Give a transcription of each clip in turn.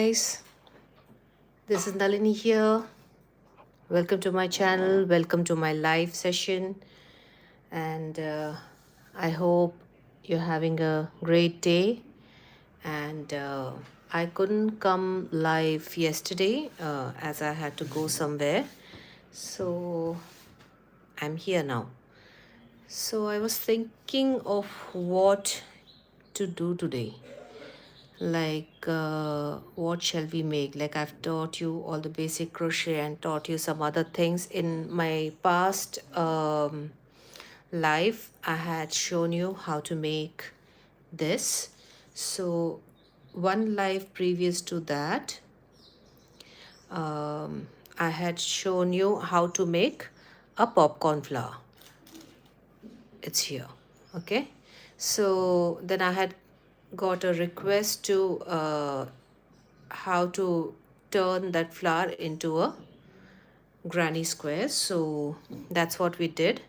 guys, this is Nalini here. Welcome to my channel, welcome to my live session, and I hope you're having a great day. And I couldn't come live yesterday as I had to go somewhere, so I'm here now. So I was thinking of what to do today. Like what shall we make? Like, I've taught you all the basic crochet and taught you some other things in my past live. I had shown you how to make this. So one live previous to that, I had shown you how to make a popcorn flower. It's here. Okay, so then I had got a request to how to turn that flower into a granny square. So that's what we did.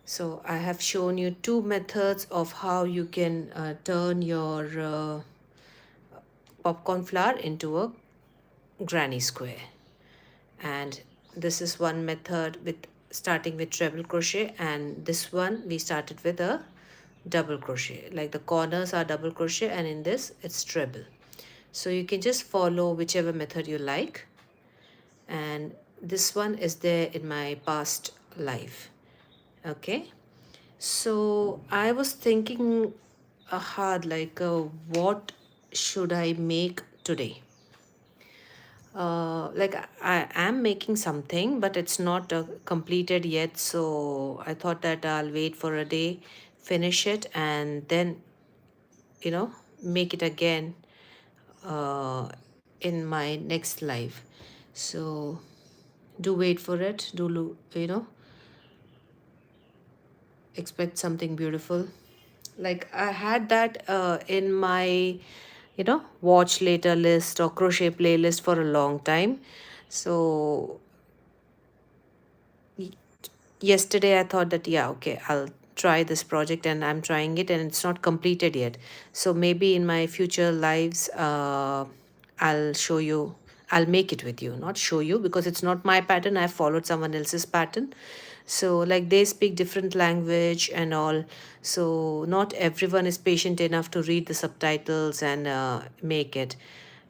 So I have shown you two methods of how you can turn your popcorn flower into a granny square. And this is one method with starting with treble crochet, and this one we started with a double crochet. Like, the corners are double crochet and in this it's treble. So you can just follow whichever method you like, and this one is there in my past life. Okay, so I was thinking hard, like what should I make today. Like, I am making something, but it's not completed yet. So I thought that I'll wait for a day, finish it, and then, make it again uh, in my next life. So do wait for it. Expect something beautiful. Like, I had that in my, watch later list or crochet playlist for a long time. So yesterday I thought that, yeah, okay, I'll try this project, and I'm trying it, and it's not completed yet. So maybe in my future lives, I'll show you, I'll make it with you, not show you, because it's not my pattern. I followed someone else's pattern. So, like, they speak different language and all, so not everyone is patient enough to read the subtitles and make it.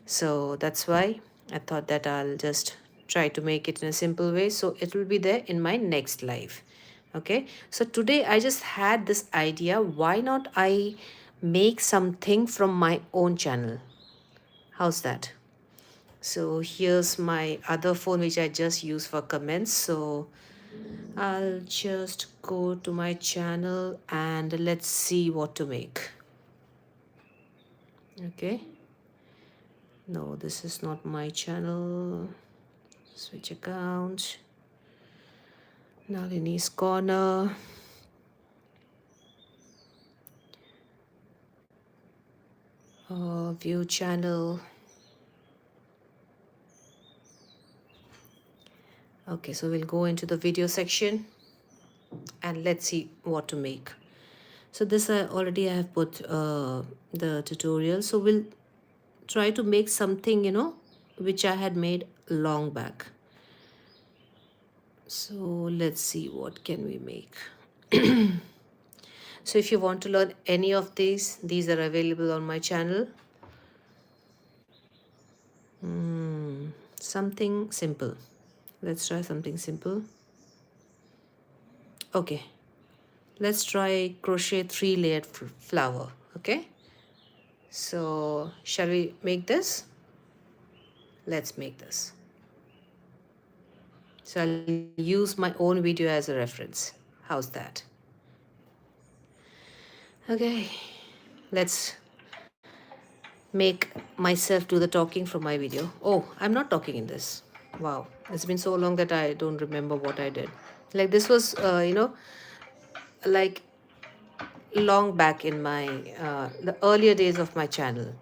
So that's why I thought that I'll just try to make it in a simple way, so it will be there in my next live. Okay, so today I just had this idea, why not I make something from my own channel? How's that? So here's my other phone which I just use for comments. So I'll just go to my channel and let's see what to make. Okay, no, this is not my channel. Switch account, Nalini's corner. View channel. Okay, so we'll go into the video section and let's see what to make. So this I already have put the tutorial. So we'll try to make something, which I had made long back. So let's see, what can we make. So if you want to learn any of these are available on my channel. Something simple. Let's try something simple. Okay, let's try crochet 3-layered flower. Okay, so shall we make this? Let's make this. So I'll use my own video as a reference. How's that? Okay, let's make myself do the talking from my video. Oh, I'm not talking in this. Wow, it's been so long that I don't remember what I did. Like, this was like long back in my the earlier days of my channel.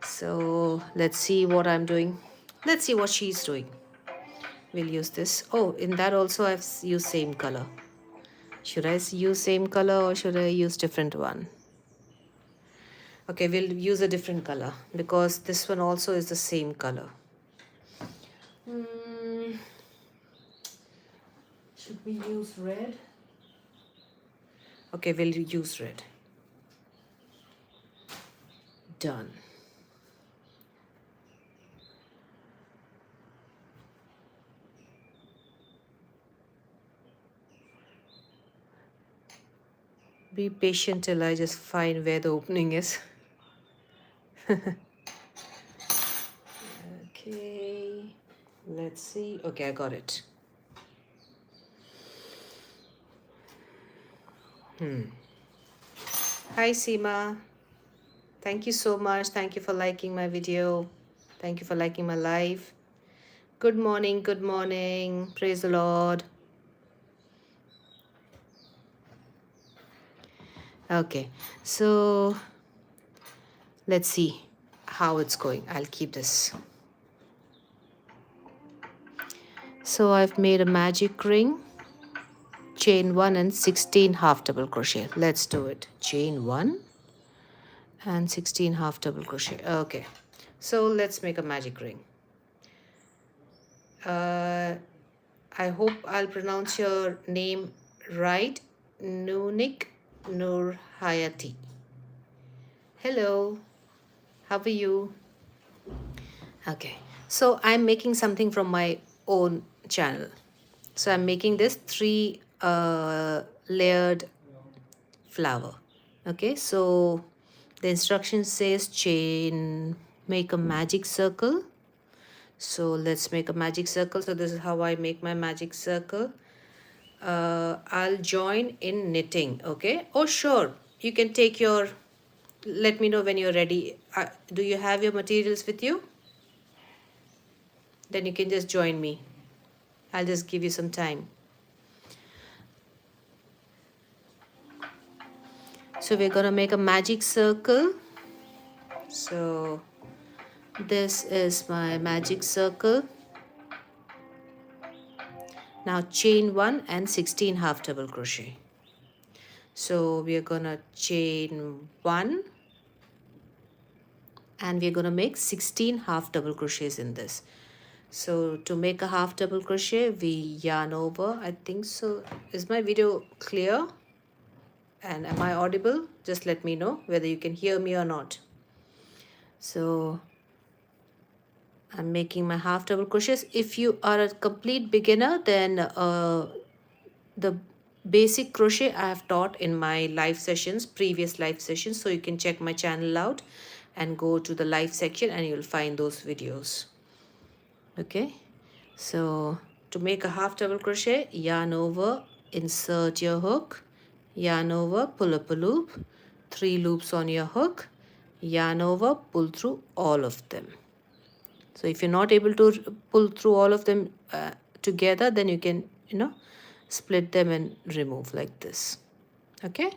So let's see what I'm doing. Let's see what she's doing. We'll use this. Oh, in that also I've used same color. Should I use same color or should I use different one? Okay, we'll use a different color because this one also is the same color. Hmm, should we use red? Okay, we'll use red. Done. Be patient till I just find where the opening is. Okay, let's see. Okay, I got it. Hi, Seema. Thank you so much. Thank you for liking my video. Thank you for liking my live. Good morning. Good morning. Praise the Lord. Okay, so let's see how it's going. I'll keep this. So I've made a magic ring, chain 1 and 16 half double crochet. Let's do it. Chain 1 and 16 half double crochet. Okay, so let's make a magic ring. I hope I'll pronounce your name right. Nunik Nur Hayati. Hello, how are you? Okay, so I'm making something from my own channel. So I'm making this three layered flower. Okay, so the instruction says chain, make a magic circle. So let's make a magic circle. So this is how I make my magic circle. I'll join in knitting. Okay, oh sure, you can take your, let me know when you're ready. Do you have your materials with you? Then you can just join me. I'll just give you some time. So we're gonna make a magic circle. So this is my magic circle. Now chain 1 and 16 half double crochet. So we are gonna chain 1 and we're gonna make 16 half double crochets in this. So to make a half double crochet, we yarn over. I think so. Is my video clear? And am I audible? Just let me know whether you can hear me or not. So I'm making my half double crochets. If you are a complete beginner, then the basic crochet I have taught in my live sessions, previous live sessions. So you can check my channel out and go to the live section and you'll find those videos. Okay, so to make a half double crochet, yarn over, insert your hook, yarn over, pull up a loop, 3 loops on your hook, yarn over, pull through all of them. So if you're not able to pull through all of them together, then you can, split them and remove like this. Okay.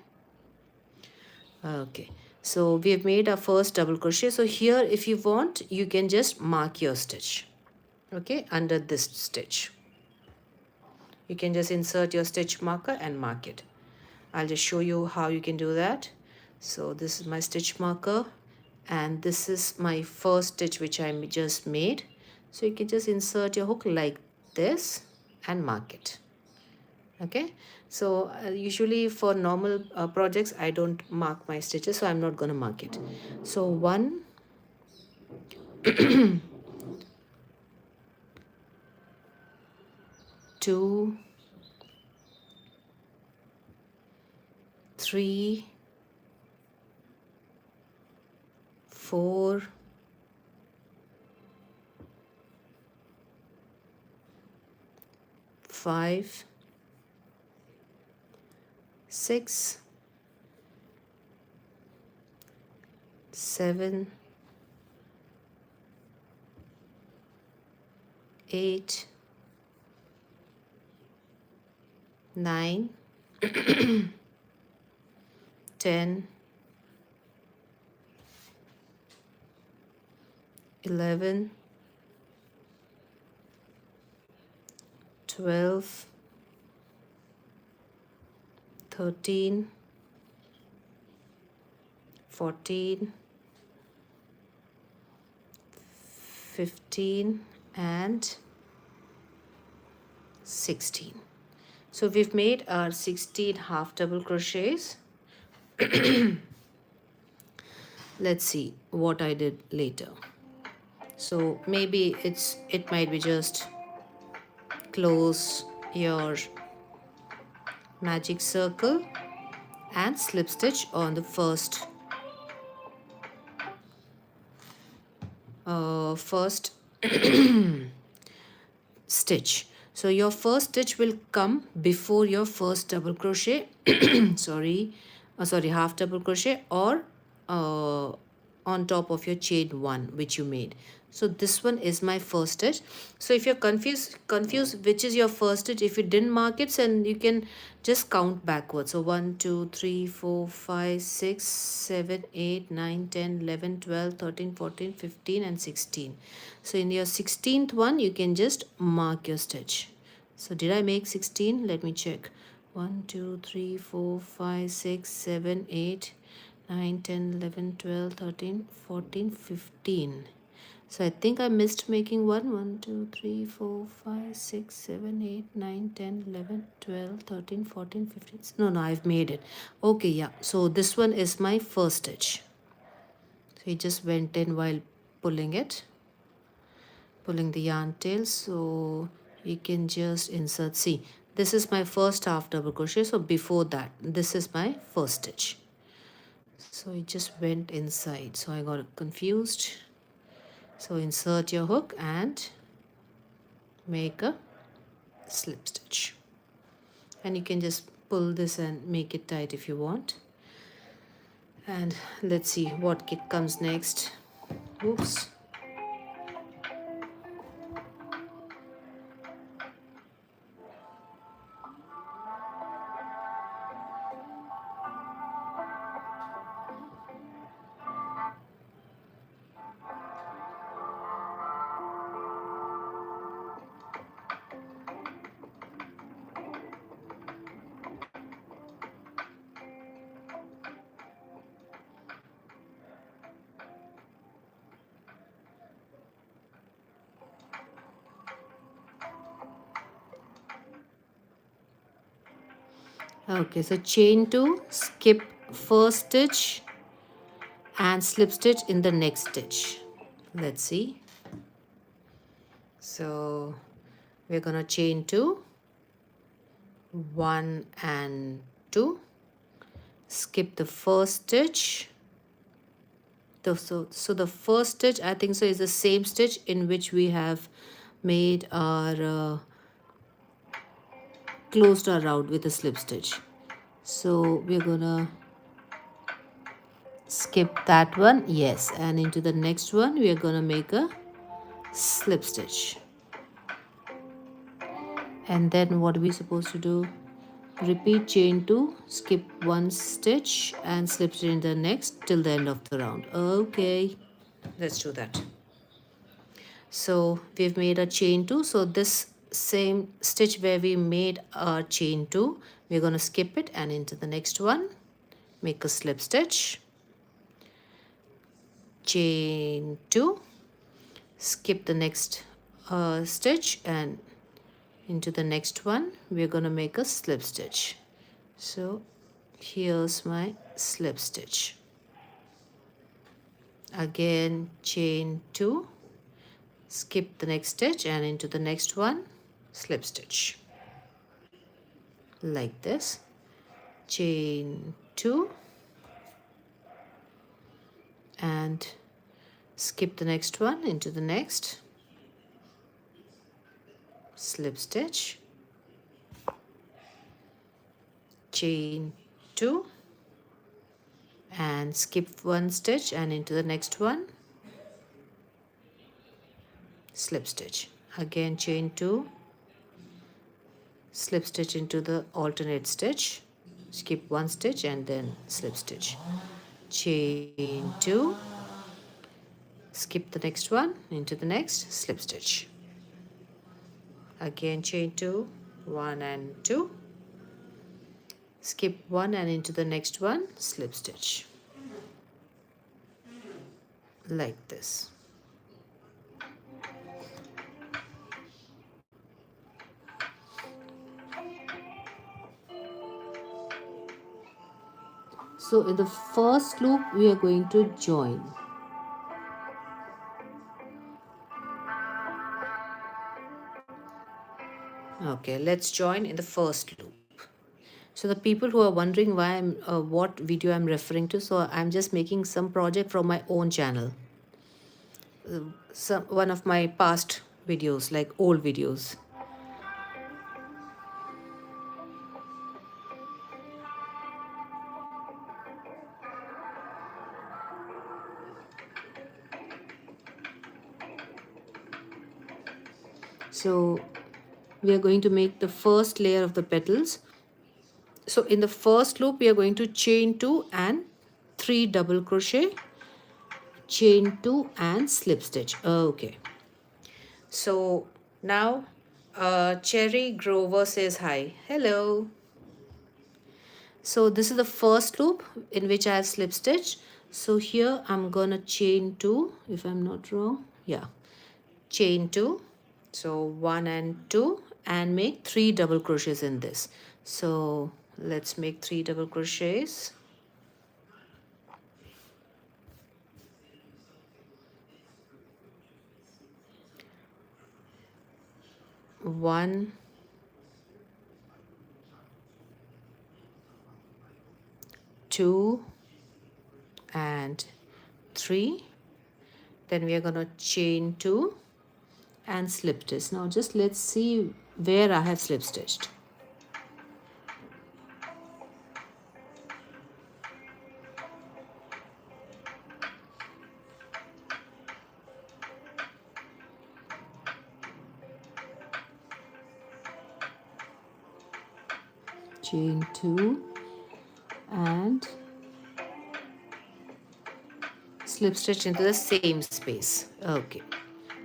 Okay. So we have made our first double crochet. So here, if you want, you can just mark your stitch. Okay, under this stitch. You can just insert your stitch marker and mark it. I'll just show you how you can do that. So this is my stitch marker and this is my first stitch which I just made. So you can just insert your hook like this and mark it. Okay, so usually for normal projects I don't mark my stitches, so I'm not going to mark it. So 1 2 3 4 5 6 7 8 9 10 11 12 13 14, 15 and 16. So we've made our 16 half double crochets. Let's see what I did later. So maybe it might be just close your magic circle and slip stitch on the first stitch. So your first stitch will come before your first double crochet. Sorry, half double crochet, or uh, on top of your chain one which you made. So this one is my first stitch. So if you're confused which is your first stitch, if you didn't mark it, then you can just count backwards. So 1 2 3 4 5 6 7 8 9 10 11 12 13 14 15 and 16. So in your 16th one you can just mark your stitch. So did I make 16? Let me check. 1 2 3 4 5 6 7 8 9 10 11 12 13 14 15. So I think I missed making one. 1 2 3 4 5 6 7 8 9 10 11 12 13 14 15. No, I've made it. Okay, yeah. So this one is my first stitch. So it just went in while pulling the yarn tail. So you can just insert. See, this is my first half double crochet. So before that, this is my first stitch. So it just went inside. So I got confused. So insert your hook and make a slip stitch. And you can just pull this and make it tight if you want. And let's see what comes next. Oops. Okay, so chain 2, skip first stitch and slip stitch in the next stitch. Let's see. So we're gonna chain 2, 1 and 2, skip the first stitch. So the first stitch, I think so, is the same stitch in which we have made our closed our round with a slip stitch. So we're gonna skip that one, yes, and into the next one we are gonna make a slip stitch. And then what are we supposed to do? Repeat chain 2, skip one stitch and slip stitch in the next till the end of the round. Okay, let's do that. So we've made a chain 2. So this same stitch where we made a chain 2, we're going to skip it and into the next one make a slip stitch, chain 2, skip the next stitch, and into the next one we're going to make a slip stitch. So here's my slip stitch. Again chain 2, skip the next stitch and into the next one slip stitch like this. Chain 2 and skip the next one into the next slip stitch, chain 2 and skip one stitch and into the next one slip stitch. Again chain 2, slip stitch into the alternate stitch, skip one stitch and then slip stitch, chain 2, skip the next one into the next slip stitch. Again chain 2, 1 and 2, skip one and into the next one slip stitch. like this. So in the first loop we are going to join. Okay, let's join in the first loop. So the people who are wondering why what video I'm referring to, so I'm just making some project from my own channel. One of my past videos, like old videos. So we are going to make the first layer of the petals. So in the first loop we are going to chain 2 and 3 double crochet, chain 2 and slip stitch. Okay, so now Cherry Grover says hi. Hello. So this is the first loop in which I have slip stitched. So here I'm gonna chain 2, if I'm not wrong. Yeah, chain 2. So 1 and 2 and make 3 double crochets in this. So let's make 3 double crochets. One, two, and 3. Then we are going to chain 2 and slip stitch. Now just let's see where I have slip stitched. Chain 2 and slip stitch into the same space. Okay,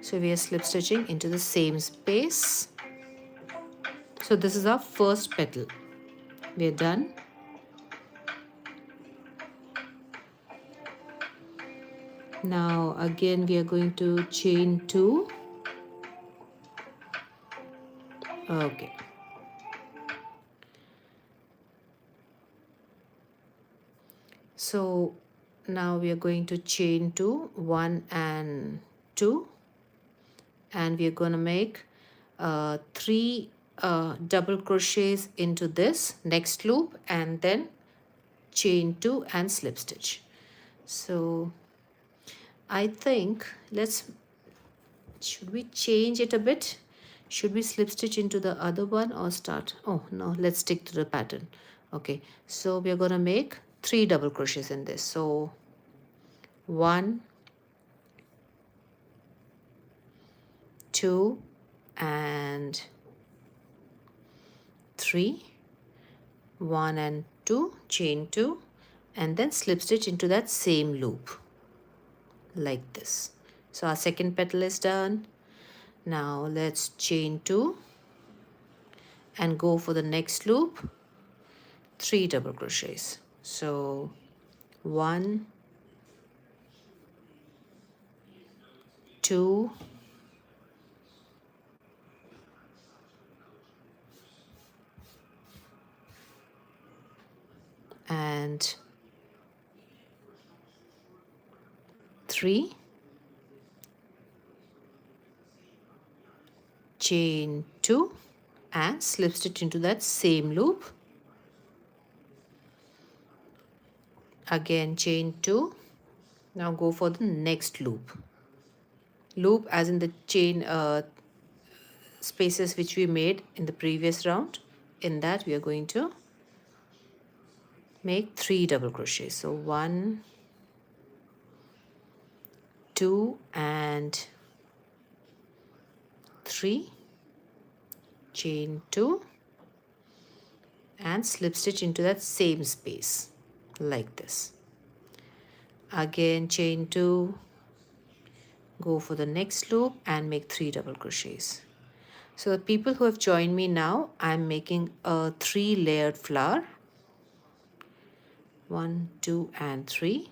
so we are slip stitching into the same space. So this is our first petal. We are done. Now again we are going to chain 2. Okay, so now we are going to chain 2, 1 and 2, and we are going to make 3 double crochets into this next loop and then chain 2 and slip stitch. So I think should we change it a bit? Should we slip stitch into the other one or start? Oh no, let's stick to the pattern. Okay, so we are going to make 3 double crochets in this. So 1, 2 and 3, 1 and 2, chain 2 and then slip stitch into that same loop like this. So our second petal is done. Now let's chain 2 and go for the next loop, 3 double crochets. So 1, 2, and 3, chain 2 and slip stitch into that same loop. Again chain 2. Now go for the next loop. Loop as in the chain spaces which we made in the previous round. In that we are going to make 3 double crochets. So 1, 2 and 3, chain 2 and slip stitch into that same space like this. Again chain 2, go for the next loop and make 3 double crochets. So the people who have joined me now, I'm making a 3 layered flower. 1, 2 and 3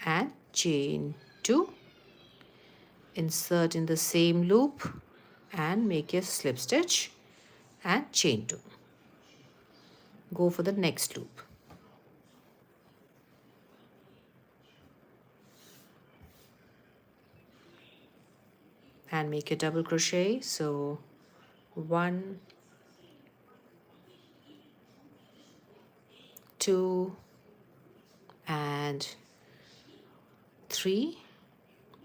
and chain 2, insert in the same loop and make a slip stitch and chain 2. Go for the next loop. And make a double crochet. So 1, 2, and 3,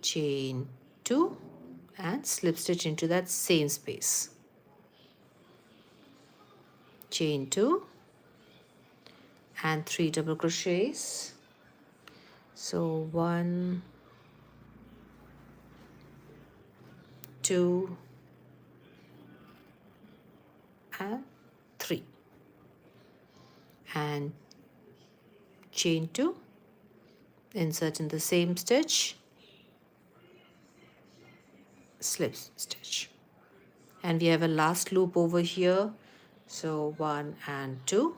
chain 2 and slip stitch into that same space. Chain 2 and 3 double crochets. So 1, 2, and 3, and chain 2, insert in the same stitch, slip stitch, and we have a last loop over here. So 1 and 2,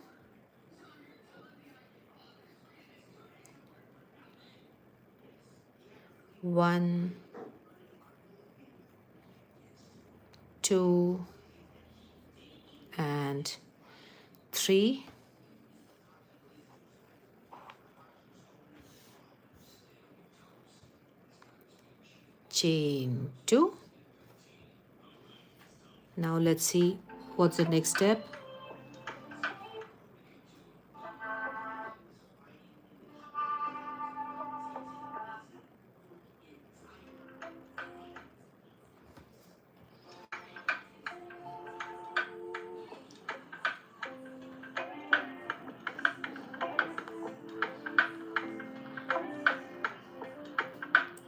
1, 2, and 3, chain 2. Now let's see what's the next step.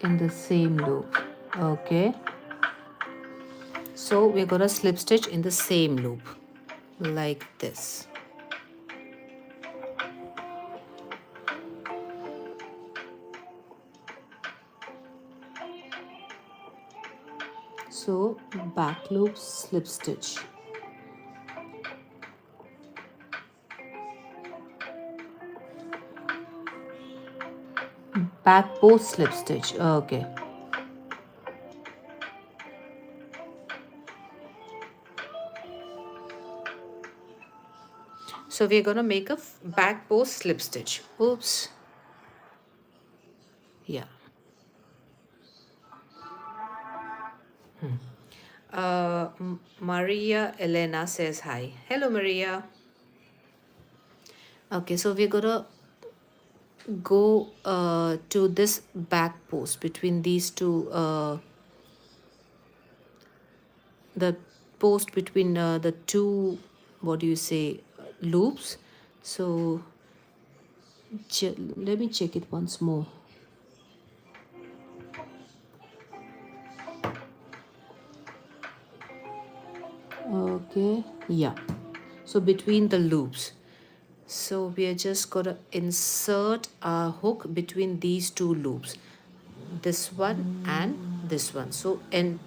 In the same loop. Okay, so we're gonna slip stitch in the same loop like this. So back loop, slip stitch, back post slip stitch. Okay, so we're gonna make a back post slip stitch. Oops. Yeah. Maria Elena says hi. Hello, Maria. Okay, so we're gonna go to this back post between these two, the post between the two, what do you say, loops. So let me check it once more. Okay, yeah, so between the loops. So we are just gonna insert a hook between these two loops, this one and this one. So and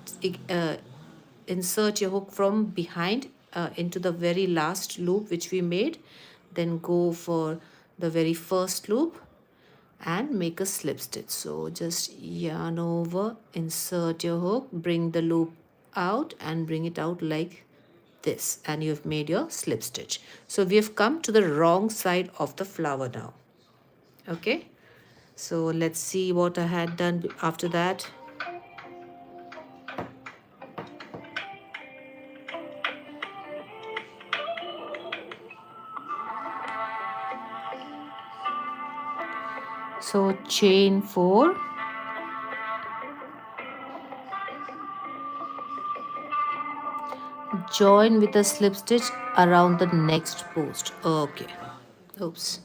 insert your hook from behind into the very last loop which we made, then go for the very first loop and make a slip stitch. So just yarn over, insert your hook, bring the loop out and bring it out like this, and you've made your slip stitch. So we have come to the wrong side of the flower now. Okay, so let's see what I had done after that. So chain 4, join with a slip stitch around the next post. Okay, oops.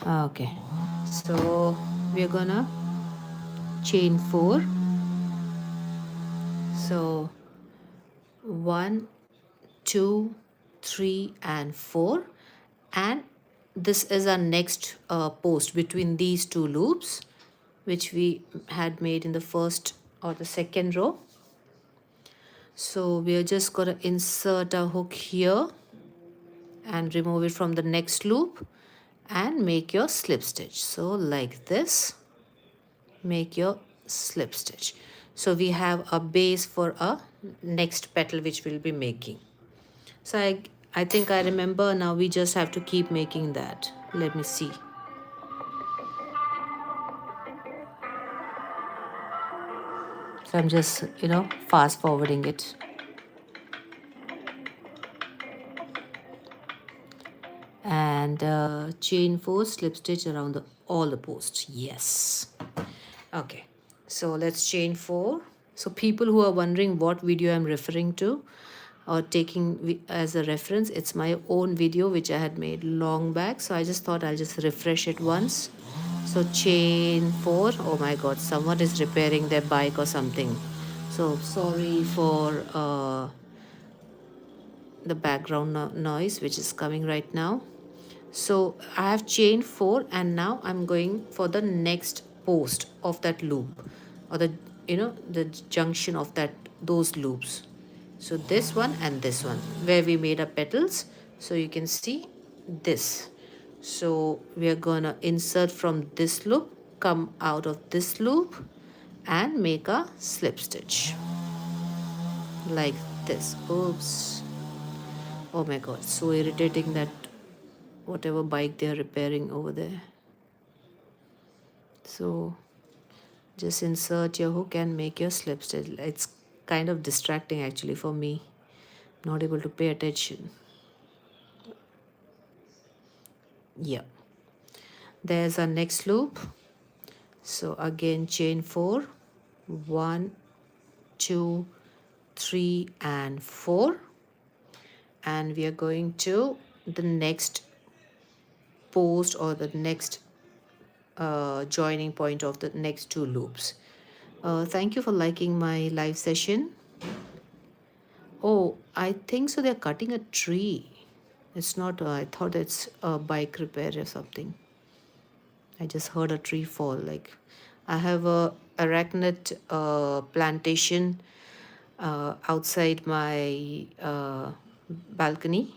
Okay, so we're gonna chain 4. So 1, 2, 3, and 4, and this is our next post between these two loops which we had made in the first or the second row. So we are just going to insert a hook here and remove it from the next loop and make your slip stitch. So like this, make your slip stitch. So we have a base for a next petal which we'll be making. So I think I remember now. We just have to keep making that. Let me see. So I'm just, fast forwarding it. And chain 4, slip stitch around all the posts. Yes. Okay. So let's chain 4. So people who are wondering what video I'm referring to or taking as a reference, it's my own video which I had made long back. So I just thought I'll just refresh it once. So chain 4. Oh my god, someone is repairing their bike or something. So sorry for the background noise which is coming right now. So I have chained 4 and now I'm going for the next post of that loop, or the junction of those loops. So this one and this one where we made our petals. So you can see this. So we are gonna insert from this loop, come out of this loop and make a slip stitch like this. Oops. Oh my god, so irritating, that whatever bike they are repairing over there. So just insert your hook and make your slip stitch. It's kind of distracting actually for me, not able to pay attention. Yeah, there's our next loop. So again chain 4, 1, 2, 3 and 4, and we are going to the next post or the next joining point of the next 2 loops. Thank you for liking my live session. Oh, I think so. They're cutting a tree. It's not, I thought it's a bike repair or something. I just heard a tree fall. Like, I have a arachnid plantation outside my balcony.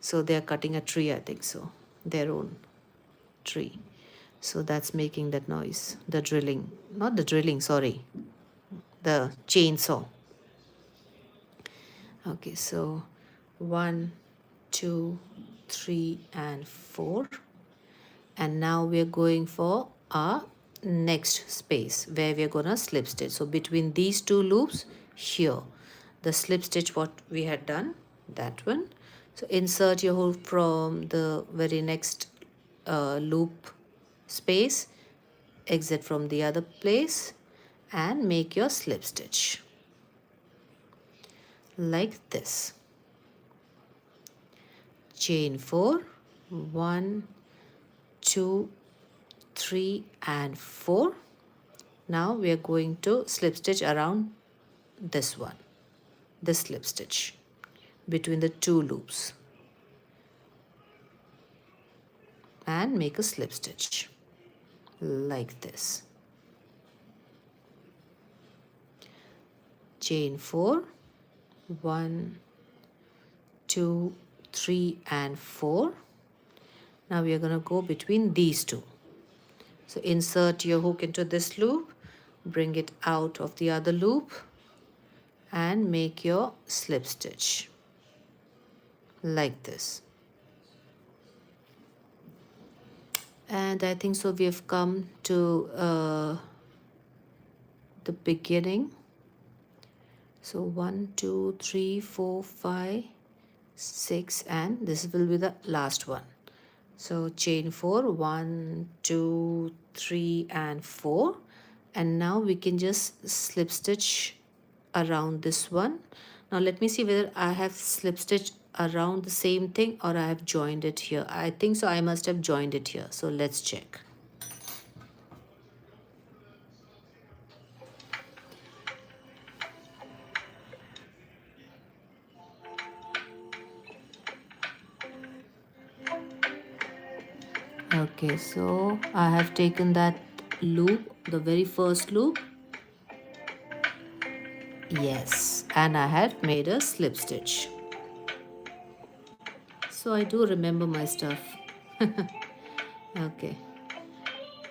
So they're cutting a tree, I think so. Their own tree. So that's making that noise. The drilling. Not the drilling, sorry. The chainsaw. Okay, so 1, 2, 3 and 4, and now we're going for our next space where we're gonna slip stitch. So between these 2 loops here, the slip stitch what we had done, that one. So insert your hook from the very next loop space, exit from the other place and make your slip stitch like this. Chain 4, 1, 2, 3 and 4. Now we are going to slip stitch around this one, this slip stitch between the 2 loops and make a slip stitch like this. Chain 4, 1, 2, 3 and 4. Now we are going to go between these 2. So insert your hook into this loop, bring it out of the other loop and make your slip stitch like this. And I think so we have come to the beginning. So 1, 2, 3, 4, 5, 6 and this will be the last one. So chain 4, 1, 2, 3 and 4, and now we can just slip stitch around this one. Now let me see whether I have slip stitched around the same thing or I have joined it here. I think so I must have joined it here. So let's check. Okay, so I have taken that loop, the very first loop. Yes, and I had made a slip stitch. So I do remember my stuff. Okay,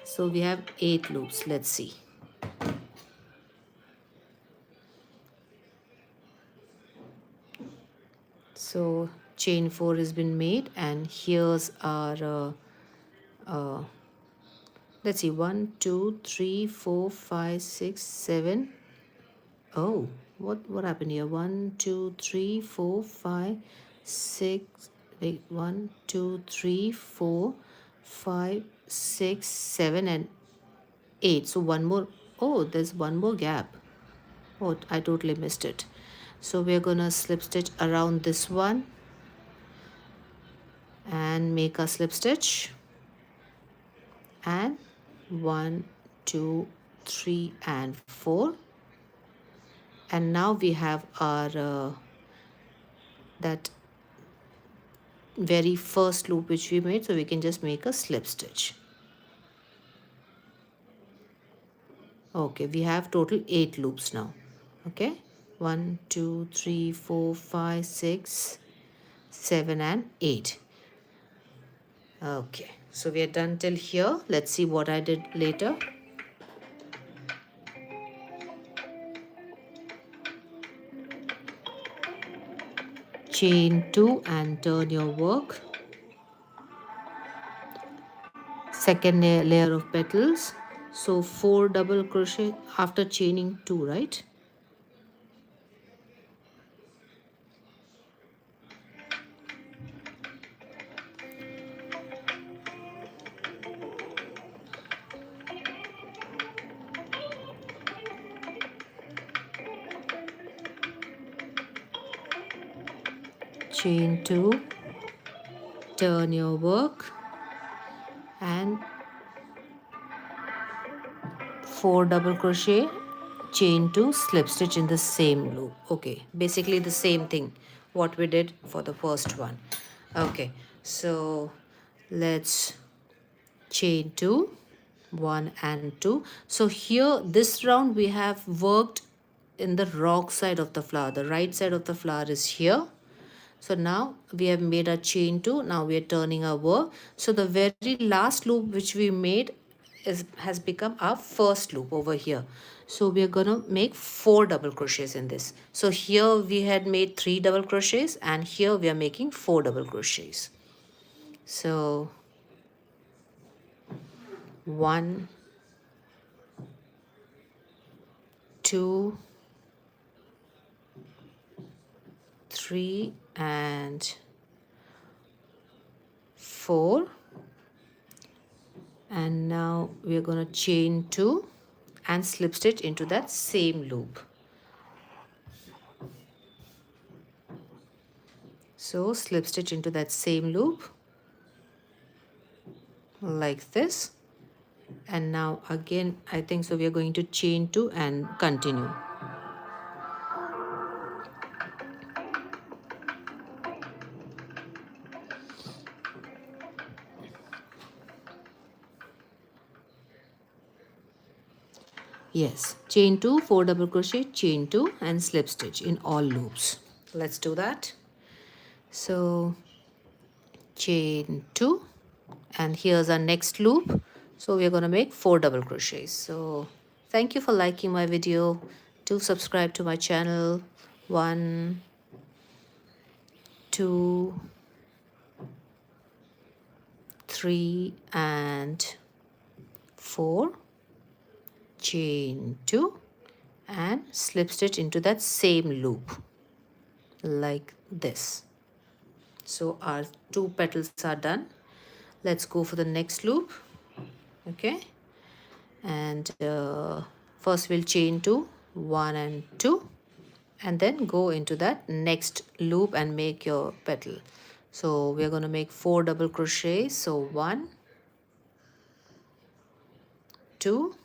so we have 8 loops. Let's see. So chain 4 has been made, and here's our let's see, 1 2 3 4 5 6 7. Oh, what happened here? 1 2 3 4 5 6. Wait, 1 2 3 4 5 6 7 and 8. So one more. Oh, there's one more gap. Oh, I totally missed it. So we're gonna slip stitch around this one and make a slip stitch, and 1 2 3 and 4. And now we have our that very first loop which we made, so we can just make a slip stitch. Okay, we have total 8 loops now. Okay, 1 2 3 4 5 6 7 and 8. Okay, so we are done till here. Let's see what I did later. Chain 2 and turn your work. Second layer of petals. So 4 double crochet after chaining 2, right? Chain 2, turn your work, and 4 double crochet, chain 2, slip stitch in the same loop. Okay, basically the same thing what we did for the first one. Okay, so let's chain 2, 1 and 2. So here this round we have worked in the wrong side of the flower. The right side of the flower is here. So now we have made a chain 2. Now we are turning our work. So the very last loop which we made has become our first loop over here. So we are going to make 4 double crochets in this. So here we had made 3 double crochets, and here we are making 4 double crochets. So 1 2 3 and 4. And now we are going to chain 2 and slip stitch into that same loop. So slip stitch into that same loop like this. And now again, I think so we are going to chain 2 and continue. Yes, chain 2, 4 double crochet, chain 2 and slip stitch in all loops. Let's do that. So chain 2, and here's our next loop. So we're going to make 4 double crochets. So thank you for liking my video. Do subscribe to my channel. 1 2 3 and 4, chain 2 and slip stitch into that same loop like this. So our 2 petals are done. Let's go for the next loop. Okay, and first we'll chain 2, 1 and 2, and then go into that next loop and make your petal. So we're going to make 4 double crochets. So 1 2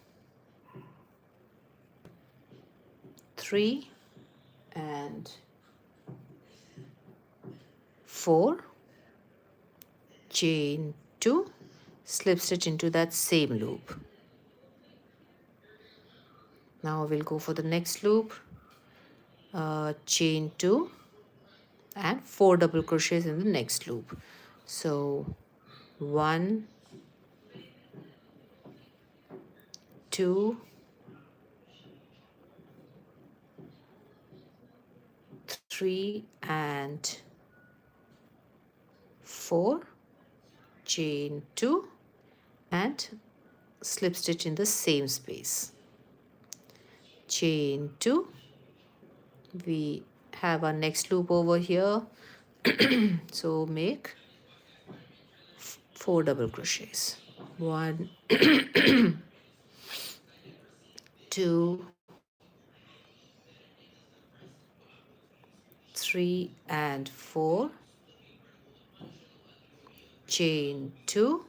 3 and 4, chain 2, slip stitch into that same loop. Now we'll go for the next loop. Chain 2 and 4 double crochets in the next loop. So 1, 2, 3 and 4, chain 2 and slip stitch in the same space, chain 2. We have our next loop over here. So make 4 double crochets, 1, 2, 3 and 4, chain 2,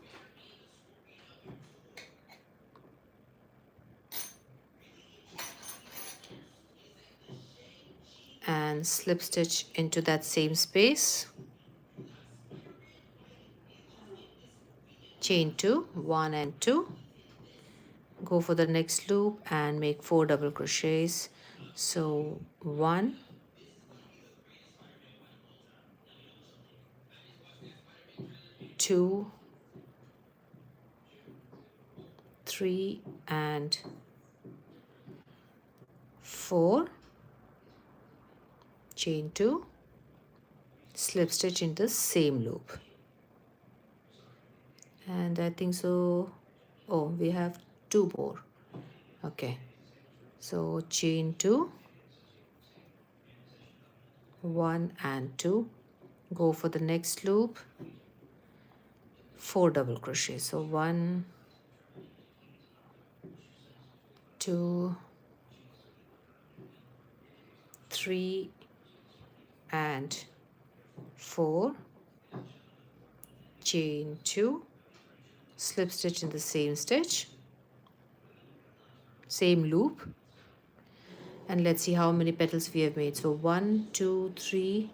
and slip stitch into that same space, chain 2, 1 and 2. Go for the next loop and make 4 double crochets. So 1, 2, 3 and 4, chain 2, slip stitch into the same loop. And I think so, oh, we have 2 more. Okay, so chain 2, 1 and 2. Go for the next loop, 4 double crochets. So 1, 2, 3 and 4, chain 2, slip stitch in the same stitch, same loop, and let's see how many petals we have made. So 1, 2, 3,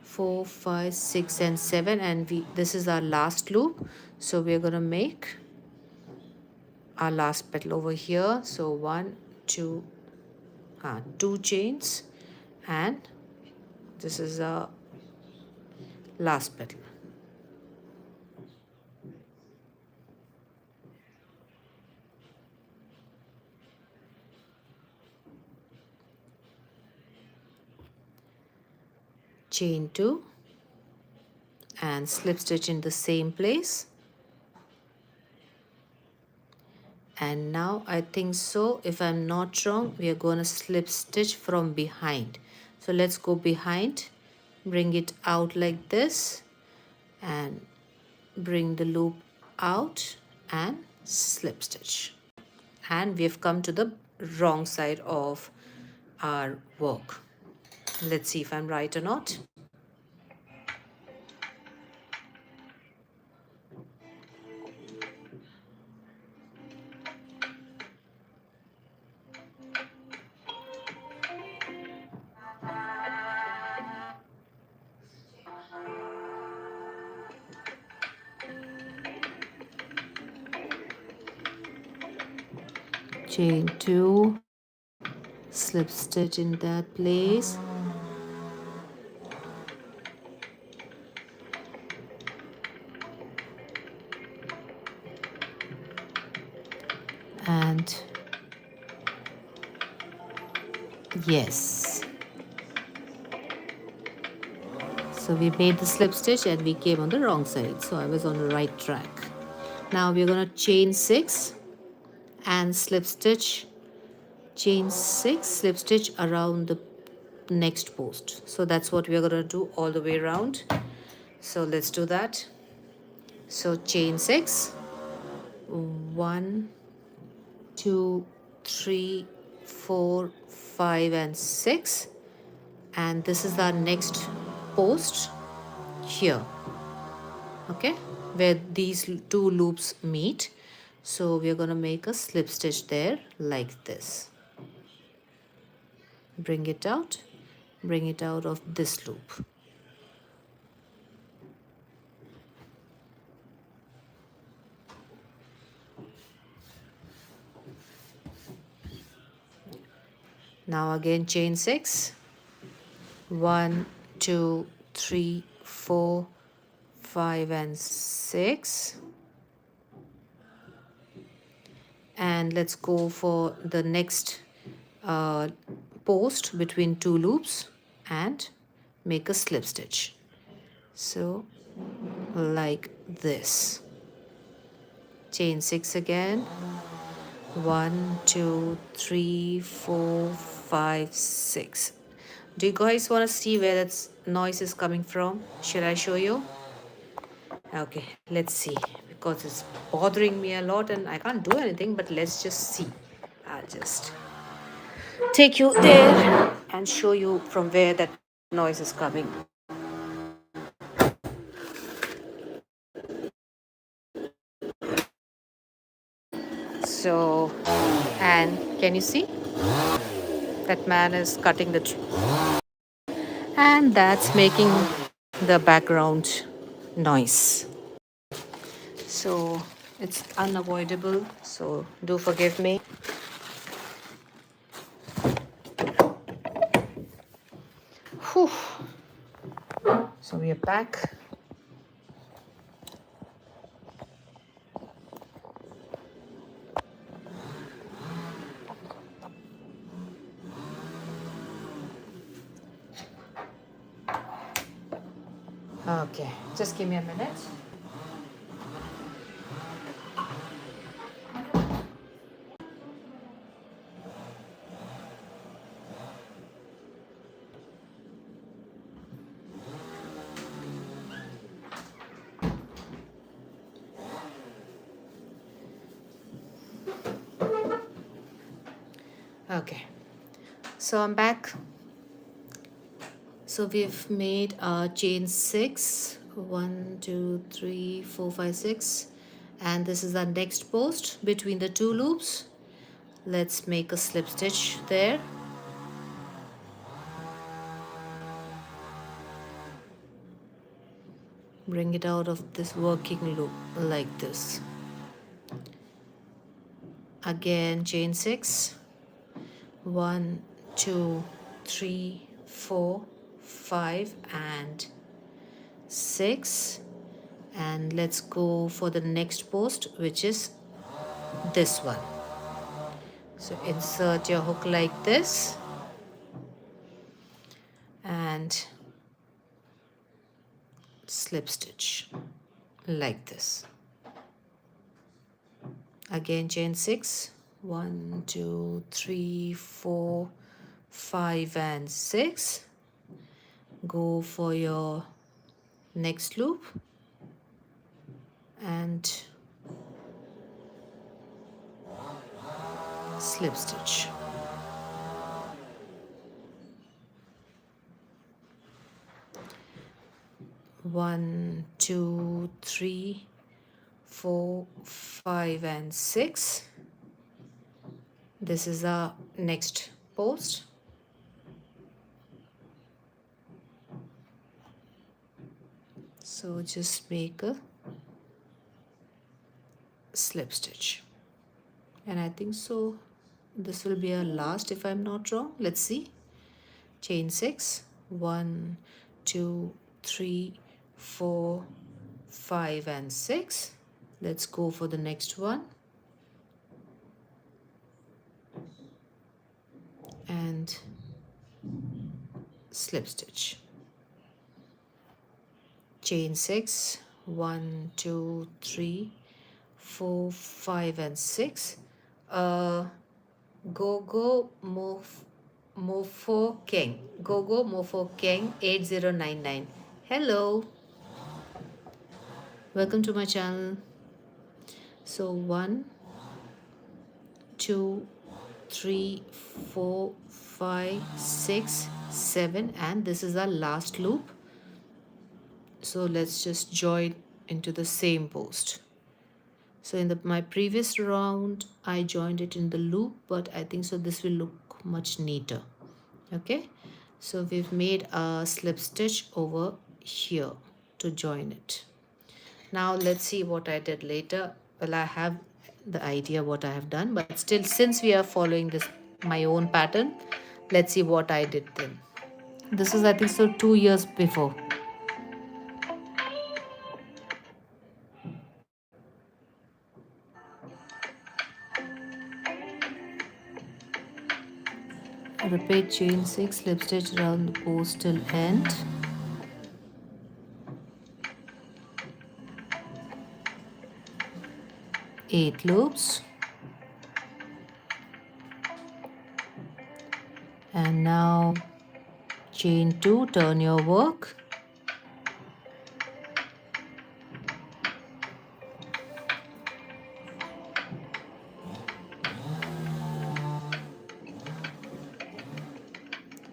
4, 5, 6 and 7, and this is our last loop. So we're going to make our last petal over here. So 1, 2, 2 chains, and this is our last petal. Chain 2 and slip stitch in the same place. And now I think so, if I'm not wrong, we are going to slip stitch from behind. So let's go behind, bring it out like this, and bring the loop out and slip stitch. And we have come to the wrong side of our work. Let's see if I'm right or not. Chain 2, slip stitch in that place, and yes, so we made the slip stitch and we came on the wrong side, so I was on the right track. Now we're going to chain 6 and slip stitch, chain 6, slip stitch around the next post. So that's what we're going to do all the way around. So let's do that. So chain 6, 1, 2, 3, 4, 5 and 6, and this is our next post here, okay, where these 2 loops meet. So we're going to make a slip stitch there like this. Bring it out of this loop. Now again chain 6, 1, 2, 3, 4, 5 and 6. And let's go for the next uh, post between two loops and make a slip stitch. So like this. Chain 6 again. 1, 2, 3, 4, 5, 6. Do you guys want to see where that noise is coming from? Should I show you? Okay, let's see, because it's bothering me a lot and I can't do anything, but let's just see. I'll just take you there and show you from where that noise is coming. So, and can you see? That man is cutting the tree. And that's making the background noise. So it's unavoidable. So do forgive me. Whew. So we are back. Okay, just give me a minute. Okay, so I'm back. So we've made chain 6, 1, 2, 3, 4, 5, 6, and this is our next post between the two loops. Let's make a slip stitch there. Bring it out of this working loop like this. Again, chain 6, 1, 2, 3, 4, 5 and 6, and let's go for the next post, which is this one. So insert your hook like this and slip stitch like this. Again, chain 6, 1, 2, 3, 4, 5 and 6. Go for your next loop and slip stitch. One, two, 3, 4, 5 and 6. This is our next post. So just make a slip stitch, and I think so this will be our last if I'm not wrong. Let's see. Chain 6, 1, 2, 3, 4, 5 and 6. Let's go for the next one and slip stitch. Chain 6, 1, 2, 3, 4, 5 and 6. Gogo Mofo Keng. Gogo Mofo Keng 8099. Hello. Welcome to my channel. So 1, 2, 3, 4, 5, 6, 7 and this is our last loop. So let's just join into the same post. So in my previous round I joined it in the loop, but I think so this will look much neater. Okay, so we've made a slip stitch over here to join it. Now let's see what I did later. Well, I have the idea what I have done, but still, since we are following this my own pattern, let's see what I did then. This is I think so 2 years before. Repeat chain 6, slip stitch around the post till end. Eight loops. And now chain 2, turn your work.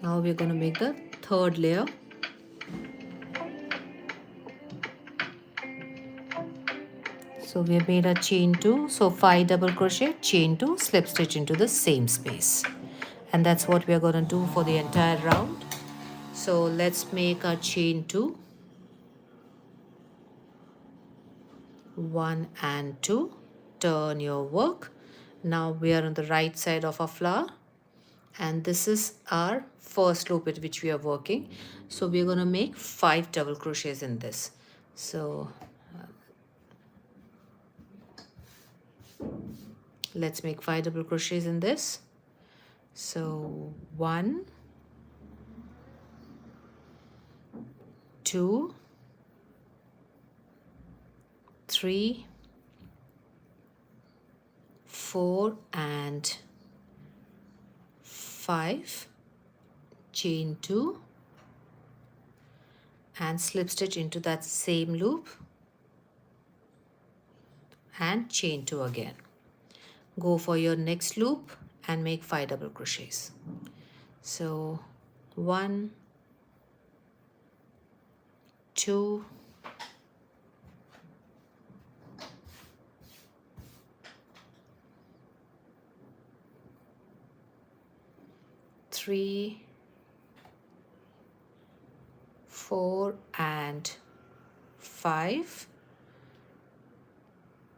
Now we're going to make the third layer. So we have made a chain 2, so 5 double crochet, chain 2, slip stitch into the same space. And that's what we are going to do for the entire round. So let's make a chain 2, 1 and 2, turn your work. Now we are on the right side of our flower, and this is our first loop at which we are working. So we're going to make 5 double crochets in this. So let's make 5 double crochets in this. So 1, 2, 3, 4 and 5, chain 2 and slip stitch into that same loop and chain 2 again. Go for your next loop and make 5 double crochets. So 1, 2, 3, 4 and 5,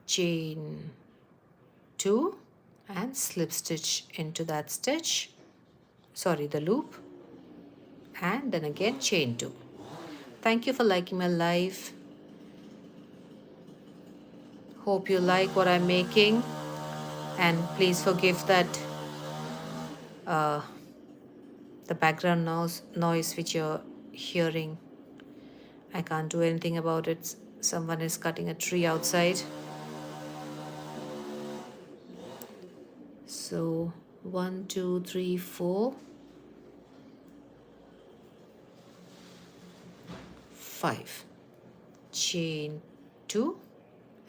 chain 2 and slip stitch into that stitch, the loop, and then again chain 2. Thank you for liking my live. Hope you like what I'm making, and please forgive that the background noise which you're hearing. I can't do anything about it. Someone is cutting a tree outside. So 1, 2, 3, 4, 5, chain 2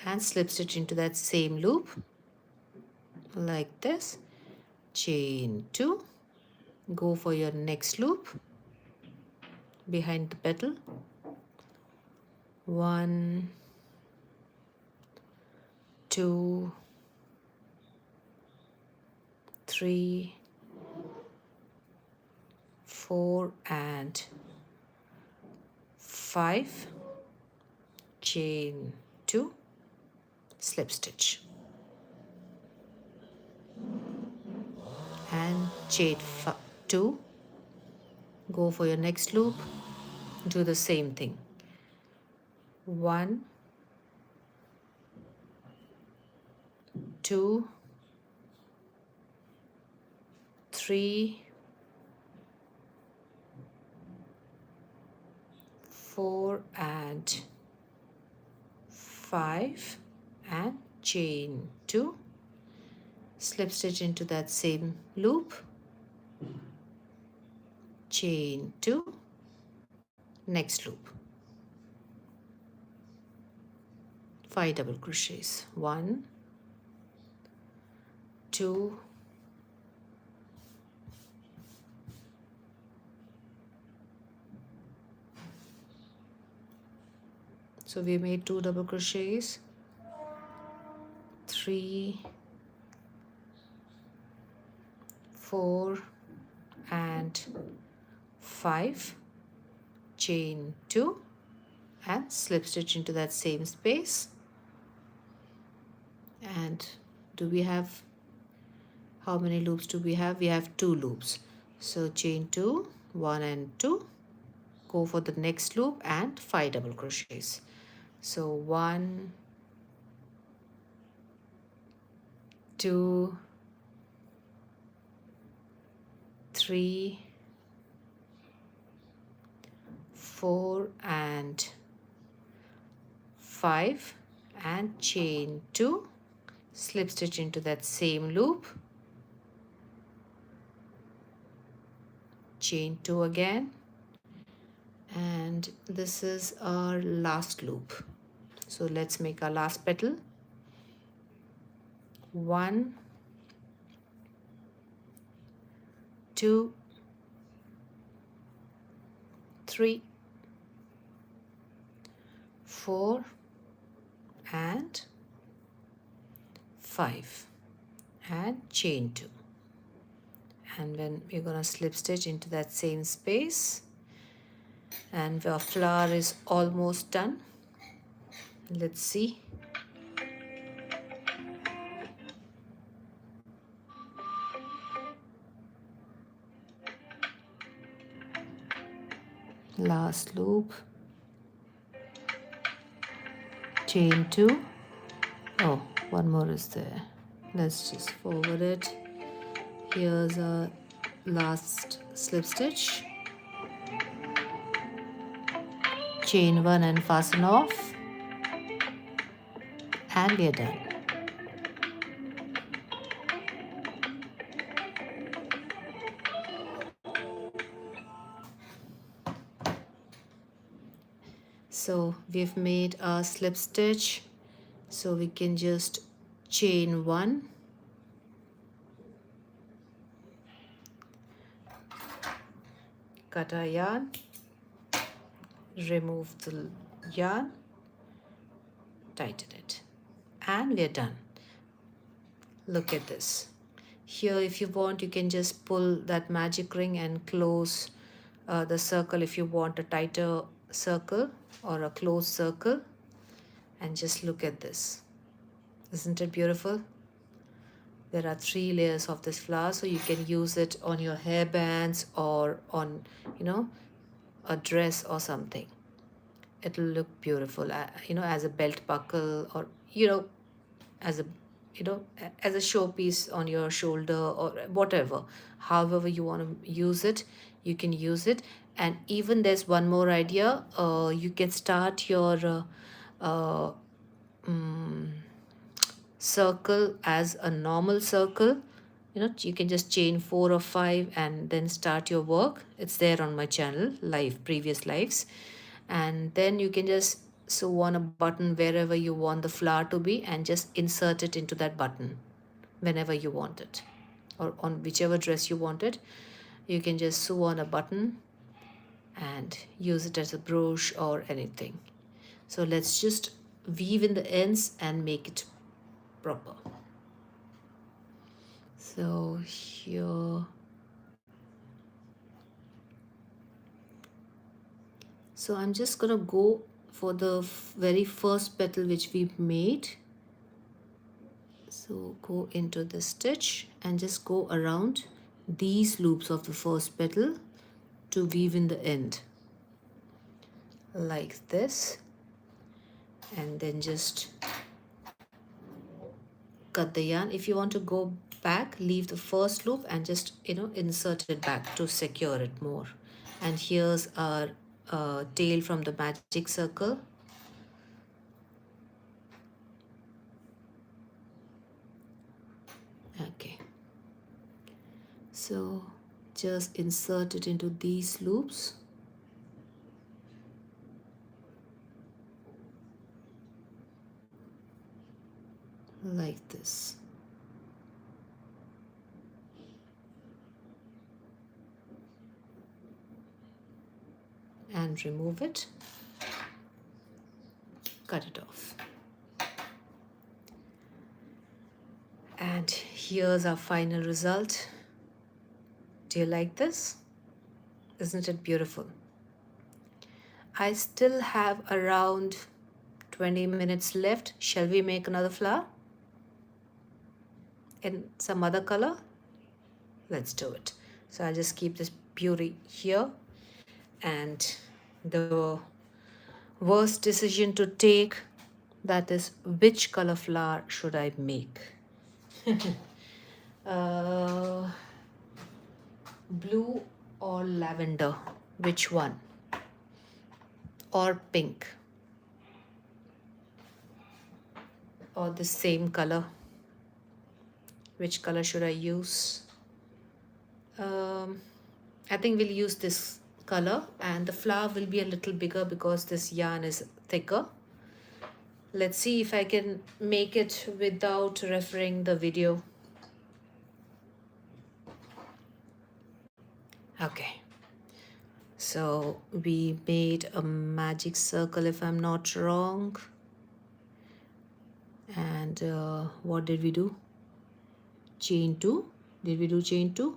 and slip stitch into that same loop like this, chain 2, go for your next loop behind the petal, 1, 2, 3, 4 and 5, chain 2, slip stitch and chain 2, go for your next loop, do the same thing, 1, 2, 3, 4 and 5 and chain 2, slip stitch into that same loop, chain 2, next loop, 5 double crochets, 1, 2, 2 double crochets, 3, 4 and 5, chain 2 and slip stitch into that same space. And do we have, how many loops do we have? We have 2 loops. So chain 2, 1 and 2, go for the next loop and 5 double crochets. So 1, 2, 3, 3, 4 and 5 and chain 2, slip stitch into that same loop, chain 2 again, and this is our last loop. So let's make our last petal. 1, 2, 3, 4 and 5 and chain 2, and then we're going to slip stitch into that same space, and our flower is almost done. Let's see. Last loop, chain 2. Oh, one more is there. Let's just forward it. Here's our last slip stitch, chain 1 and fasten off, and we are done. So we've made a slip stitch, so we can just chain 1, cut our yarn, remove the yarn, tighten it, and we're done. Look at this. Here, if you want, you can just pull that magic ring and close the circle if you want a tighter circle or a closed circle. And just look at this. Isn't it beautiful? There are 3 layers of this flower, so you can use it on your hairbands or on, a dress or something. It'll look beautiful, as a belt buckle, or, as a as a showpiece on your shoulder, or whatever. However you want to use it, you can use it. And even there's one more idea. You can start your circle as a normal circle. You can just chain 4 or 5 and then start your work. It's there on my channel, previous lives. And then you can just sew on a button wherever you want the flower to be, and just insert it into that button whenever you want it, or on whichever dress you want it. You can just sew on a button and use it as a brooch or anything. So let's just weave in the ends and make it proper. So here, so I'm just gonna go for the very first petal which we made. So go into the stitch and just go around these loops of the first petal to weave in the end like this, and then just cut the yarn. If you want to go back, leave the first loop and just insert it back to secure it more. And here's our tail from the magic circle. Okay, so just insert it into these loops like this. And remove it, cut it off. And here's our final result. Do you like this? Isn't it beautiful? I still have around 20 minutes left. Shall we make another flower in some other color? Let's do it. So I'll just keep this beauty here. And the worst decision to take, that is, which color flower should I make? Blue or lavender? Which one? Or pink? Or the same color? Which color should I use? Um, I think we'll use this color, and the flower will be a little bigger because this yarn is thicker. Let's see if I can make it without referring the video. Okay. So we made a magic circle if I'm not wrong. And what did we do? Chain 2. Did we do chain 2?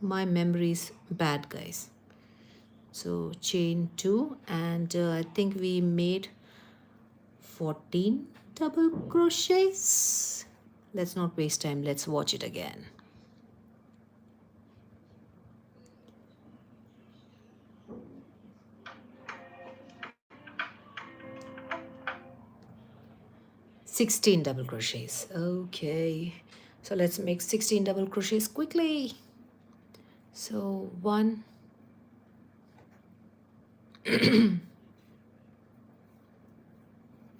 My memory is bad, guys. So chain 2, and I think we made 14 double crochets. Let's not waste time. Let's watch it again. $16 double crochets. Okay, so let's make 16 double crochets quickly. So 1,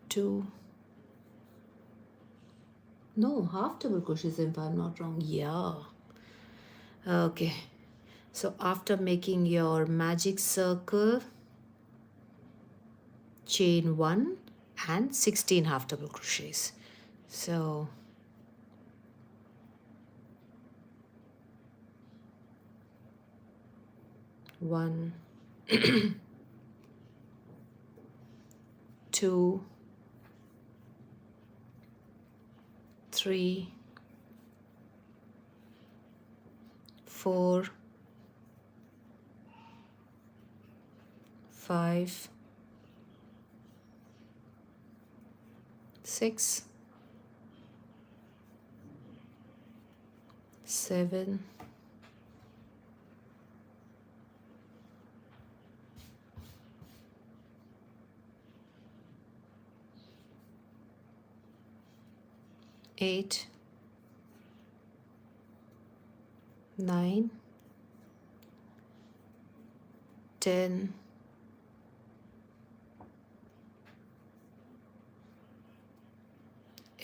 2, no, half double crochets if I'm not wrong. Yeah. Okay, so after making your magic circle, chain 1 and 16 half double crochets. So 1, 2, 3, 4, 5, 6, 7, 8, 9, 10,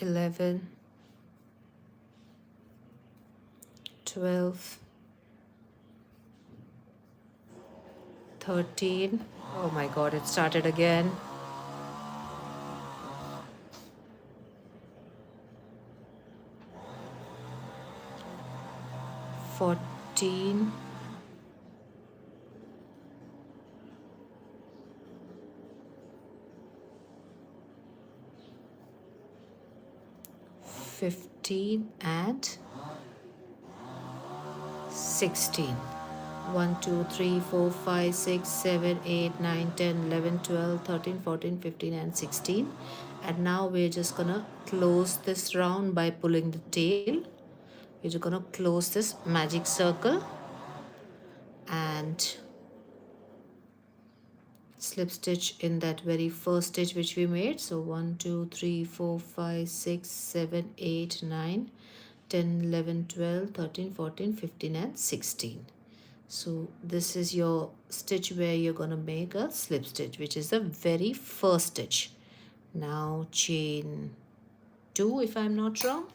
11, 12, 13. Oh my god, it started again. 14, 15 and 16. 1, 2, 3, 4, 5, 6, 7, 8, 9, 10, 11, 12, 13, 14, 15 and 16. And now we're just gonna close this round by pulling the tail. We're just gonna close this magic circle and slip stitch in that very first stitch which we made. So 1, 2, 3, 4, 5, 6, 7, 8, 9, 10, 11, 12, 13, 14, 15 and 16. So this is your stitch where you're gonna make a slip stitch, which is the very first stitch. Now chain 2 if I'm not wrong.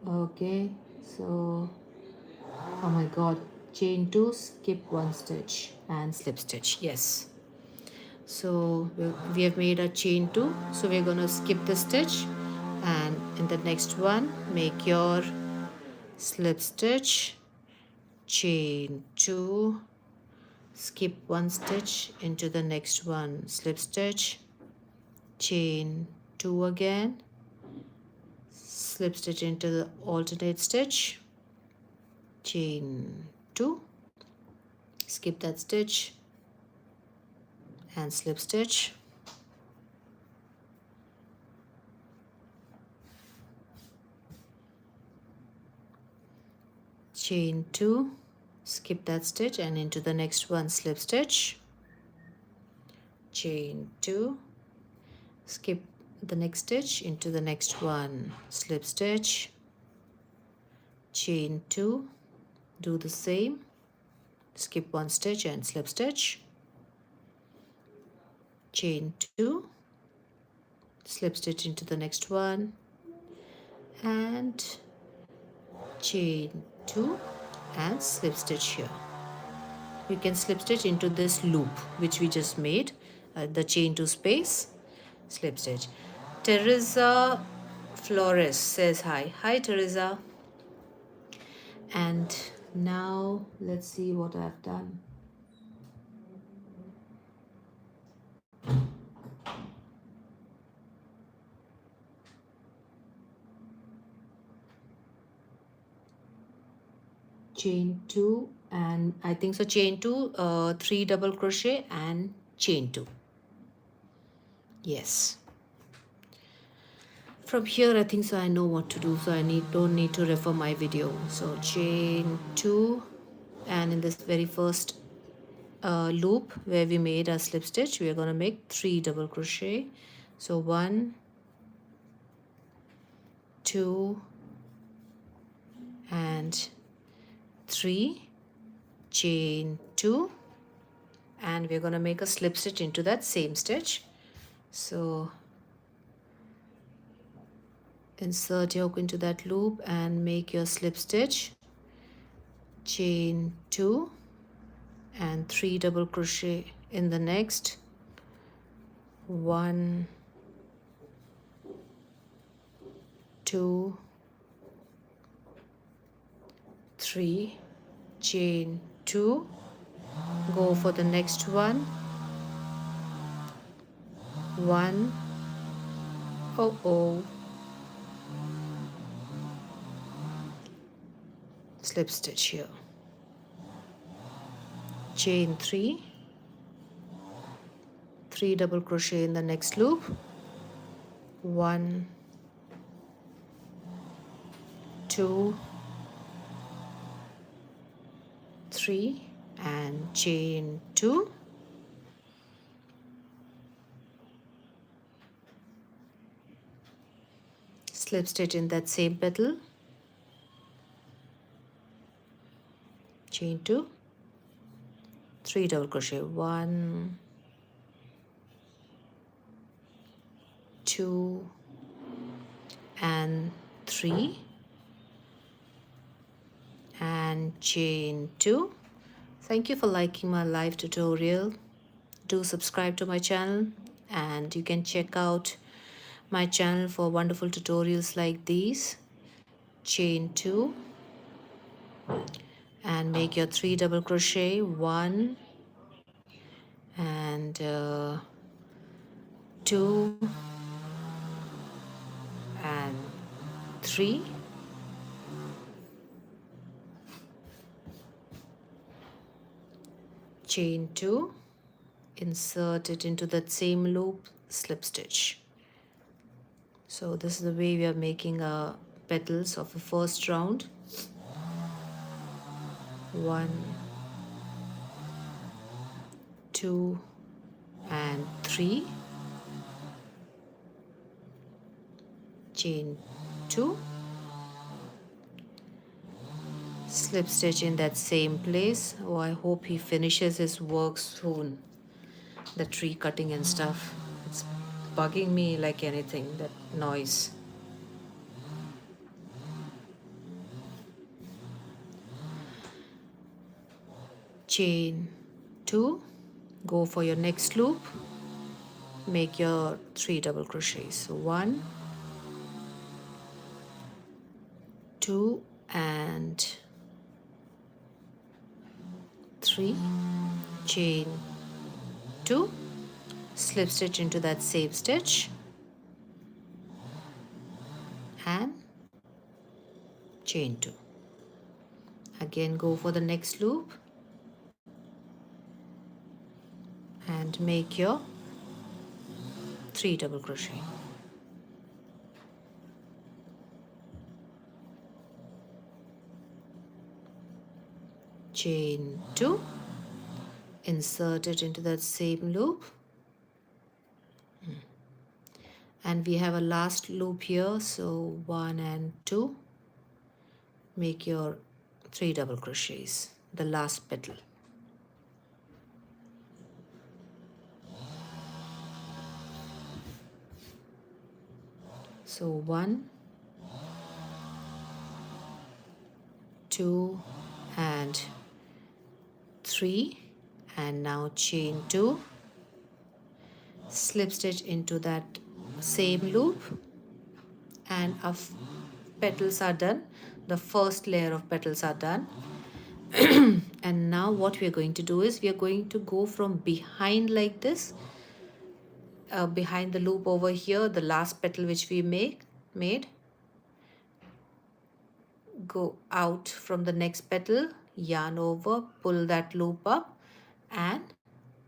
Okay, so oh my god, chain 2, skip 1 stitch and slip stitch. Yes, so we have made a chain 2, so we're gonna skip the stitch, and in the next one make your slip stitch, chain 2, skip 1 stitch into the next one, slip stitch, chain 2 again, slip stitch into the alternate stitch, chain 2, skip that stitch and slip stitch, chain 2, skip that stitch and into the next one slip stitch, chain 2, skip the next stitch, into the next one slip stitch, chain 2, do the same, skip one stitch and slip stitch, chain 2, slip stitch into the next one and chain 2 and slip stitch here. You can slip stitch into this loop which we just made, the chain 2 space, slip stitch. Teresa Flores says hi. Hi Teresa. And now let's see what I've done. Chain 2 and I think so chain 2, 3 double crochet and chain 2. Yes. From here I think so I know what to do, so I don't need to refer my video. So chain 2 and in this very first loop where we made a slip stitch, we are going to make 3 double crochet. So 1, 2 and 3, chain 2, and we're going to make a slip stitch into that same stitch. So insert your hook into that loop and make your slip stitch, chain 2 and 3 double crochet in the next. 1, 2, 3, chain 2, go for the next one, 1, slip stitch here, chain 3, 3 double crochet in the next loop, 1, 2, 3 and chain 2, slip stitch in that same petal, chain 2, 3 double crochet, 1, 2 and 3 and chain 2. Thank you for liking my live tutorial. Do subscribe to my channel and you can check out my channel for wonderful tutorials like these. Chain 2 and make your 3 double crochet, 1 and 2 and 3, chain 2, insert it into that same loop, slip stitch. So this is the way we are making our petals of the first round. 1, 2 and 3, chain 2, slip stitch in that same place. Oh, I hope he finishes his work soon, the tree cutting and stuff. It's bugging me like anything, that noise. Chain 2, go for your next loop, make your 3 double crochets. So 1, 2 and 3, chain 2, slip stitch into that same stitch and chain 2. Again, go for the next loop and make your 3 double crochet. Chain 2, insert it into that same loop, and we have a last loop here, so 1 and 2, make your 3 double crochets, the last petal. So 1, 2 and 3, and now chain 2, slip stitch into that same loop, and our petals are done. The first layer of petals are done. And now what we are going to do is we are going to go from behind like this, behind the loop over here, the last petal which we made, go out from the next petal, yarn over, pull that loop up and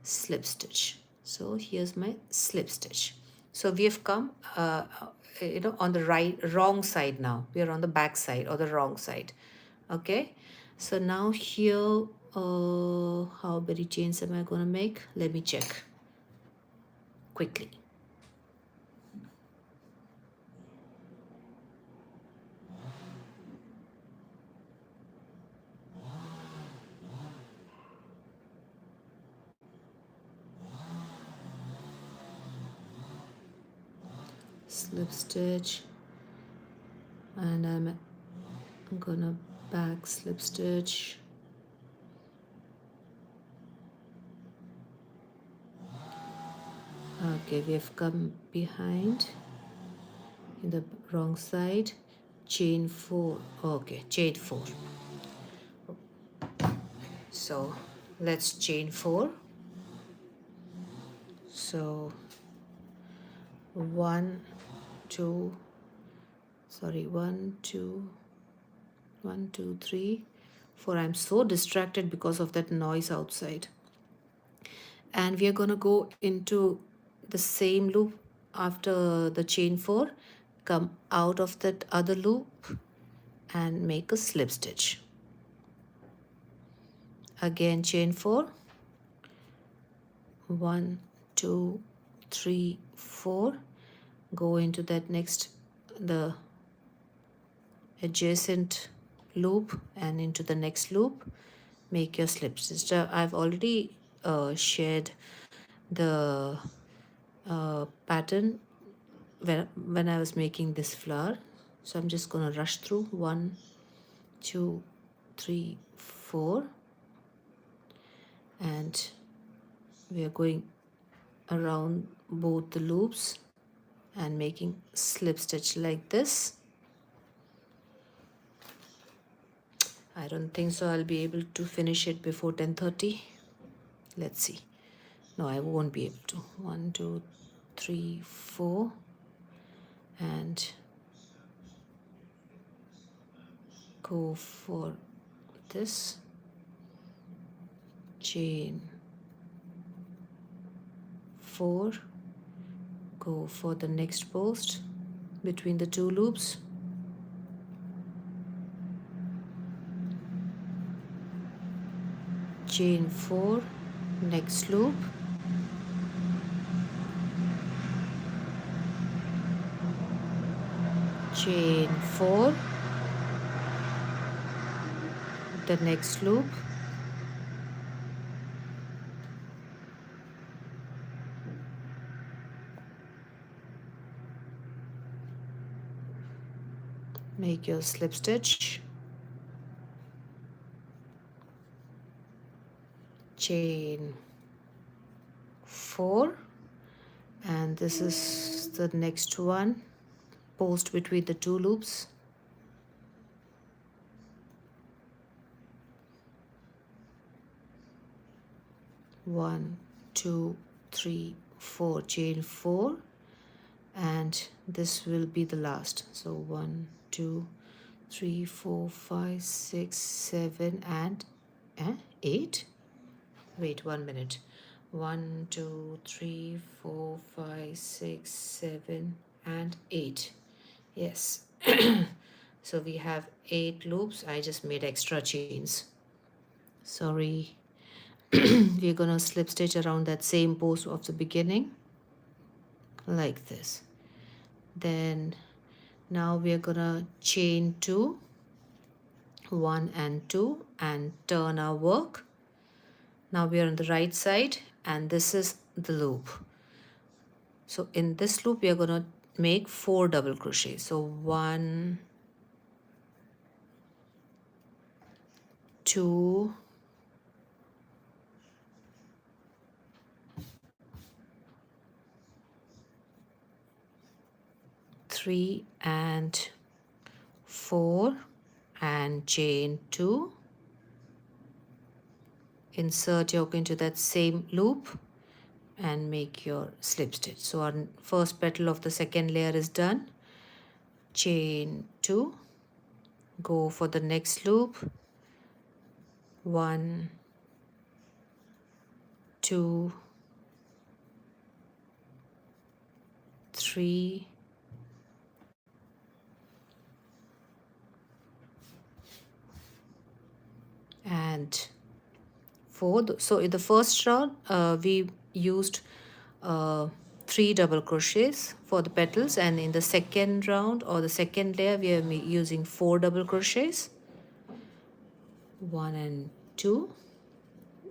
slip stitch. So here's my slip stitch. So we have come on the wrong side. Now we are on the back side or the wrong side. Okay, so now here, how many chains am I going to make? Let me check quickly. Slip stitch, and I'm gonna back slip stitch, okay, we have come behind in the wrong side, chain 4, okay, chain 4. So let's chain 4. So 1 2 1 2 1 2 3 4. I'm so distracted because of that noise outside. And we are going to go into the same loop after the chain 4, come out of that other loop and make a slip stitch. Again chain 4, 1 2 3 4, go into that next, the adjacent loop and into the next loop, make your slip stitch. I've already shared the pattern when I was making this flower, so I'm just going to rush through. 1 2 3 4, and we are going around both the loops and making slip stitch like this. I don't think so I'll be able to finish it before 10:30. Let's see. No, I won't be able to. 1 2 3 4, and go for this, chain 4, go for the next post between the two loops, chain 4, next loop, chain 4, the next loop, make your slip stitch, chain 4, and this is the next one, post between the two loops, one, two, three, 4, chain 4, and this will be the last. So 1 2 3, 4, 5, 6, 7, and 8. Wait 1 minute. 1, 2, 3, 4, 5, 6, 7, and 8. Yes. So we have 8 loops. I just made extra chains. Sorry. We're gonna slip stitch around that same post of the beginning, like this. Then now we're gonna chain 2, 1 and 2, and turn our work. Now we are on the right side, and this is the loop. So in this loop we are going to make 4 double crochets. So 1, 2, 3 and 4, and chain 2. Insert yoke into that same loop and make your slip stitch. So our first petal of the second layer is done. Chain 2, go for the next loop. 1, 2, 3, and 4. So in the first round we used 3 double crochets for the petals, and in the second round or the second layer we are using 4 double crochets. 1 and 2.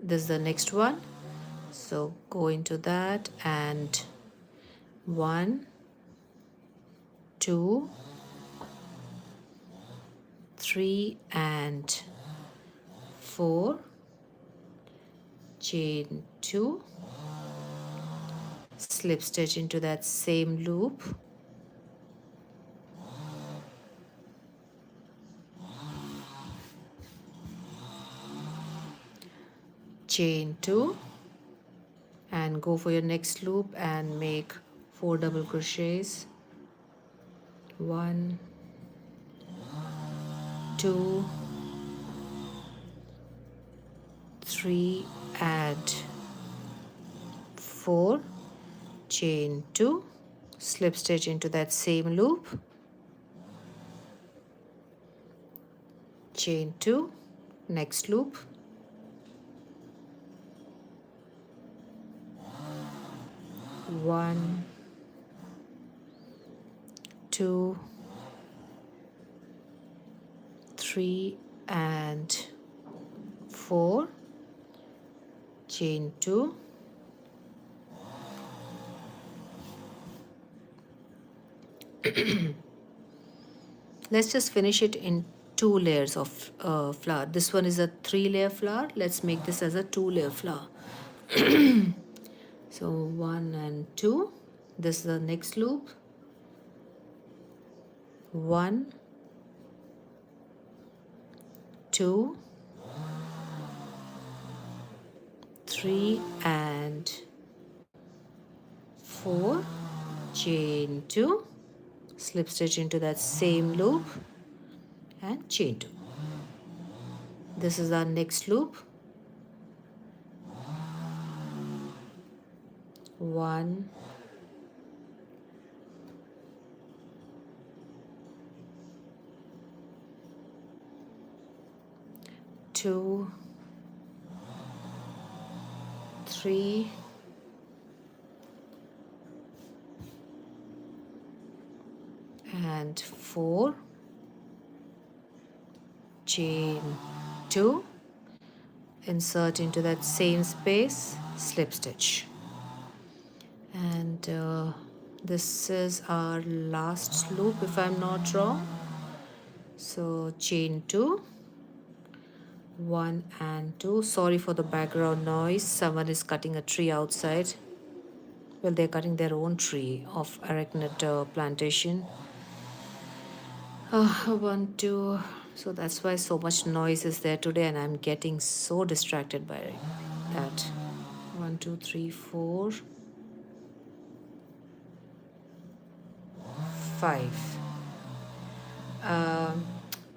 This is the next one, so go into that, and 1, 2, 3 and 4, chain 2, slip stitch into that same loop, chain 2, and go for your next loop and make 4 double crochets. 1, 2, 3 and 4, chain 2, slip stitch into that same loop, chain 2, next loop, 1, 2, 3 and 4, chain 2, let's just finish it in 2 layers of flower. This one is a 3-layer flower. Let's make this as a 2-layer flower. So 1 and 2. This is the next loop. 1, 2, 3 and 4, chain 2, slip stitch into that same loop, and chain 2. This is our next loop. 1, 2, 3, and 4, chain 2, insert into that same space, slip stitch, and this is our last loop if I'm not wrong. So chain 2, 1 and 2. Sorry for the background noise, someone is cutting a tree outside. Well, they're cutting their own tree of arachnid plantation. 1, 2. So that's why so much noise is there today, and I'm getting so distracted by that. 1, 2, 3, 4, 5.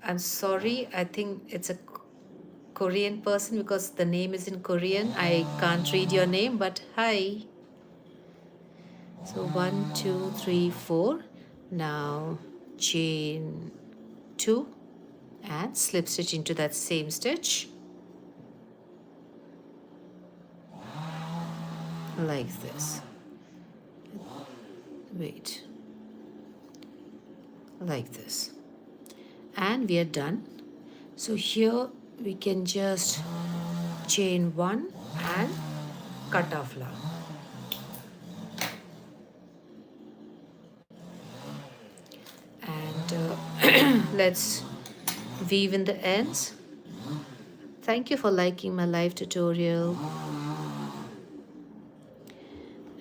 I'm sorry, I think it's a Korean person because the name is in Korean. I can't read your name, but hi. So 1, 2, 3, 4. Now chain 2 and slip stitch into that same stitch like this. Wait, like this. And we are done. So here we can just chain 1 and cut our flower. And let's weave in the ends. Thank you for liking my live tutorial.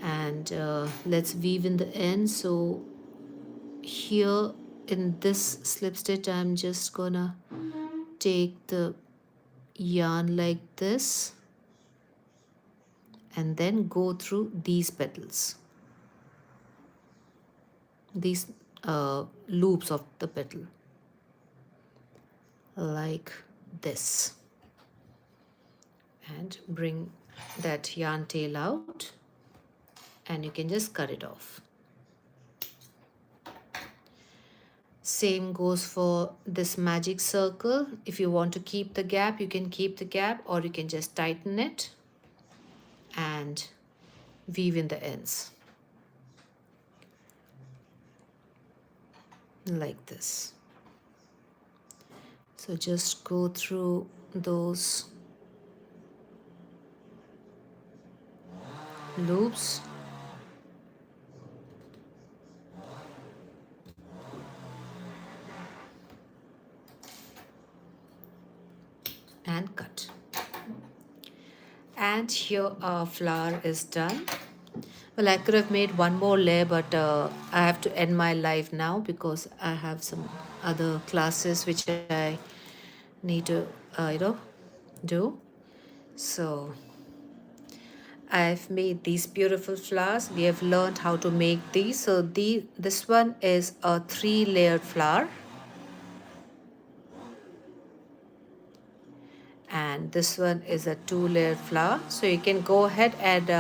And let's weave in the ends. So here in this slip stitch, I'm just gonna take the yarn like this and then go through these petals, these loops of the petal like this, and bring that yarn tail out, and you can just cut it off. Same goes for this magic circle. If you want to keep the gap, you can keep the gap, or you can just tighten it and weave in the ends like this. So just go through those loops and cut. And here our flower is done. Well, I could have made one more layer, but I have to end my live now because I have some other classes which I need to do. So I've made these beautiful flowers. We have learned how to make these. So this one is a 3-layered flower, and this one is a 2-layered flower. So you can go ahead and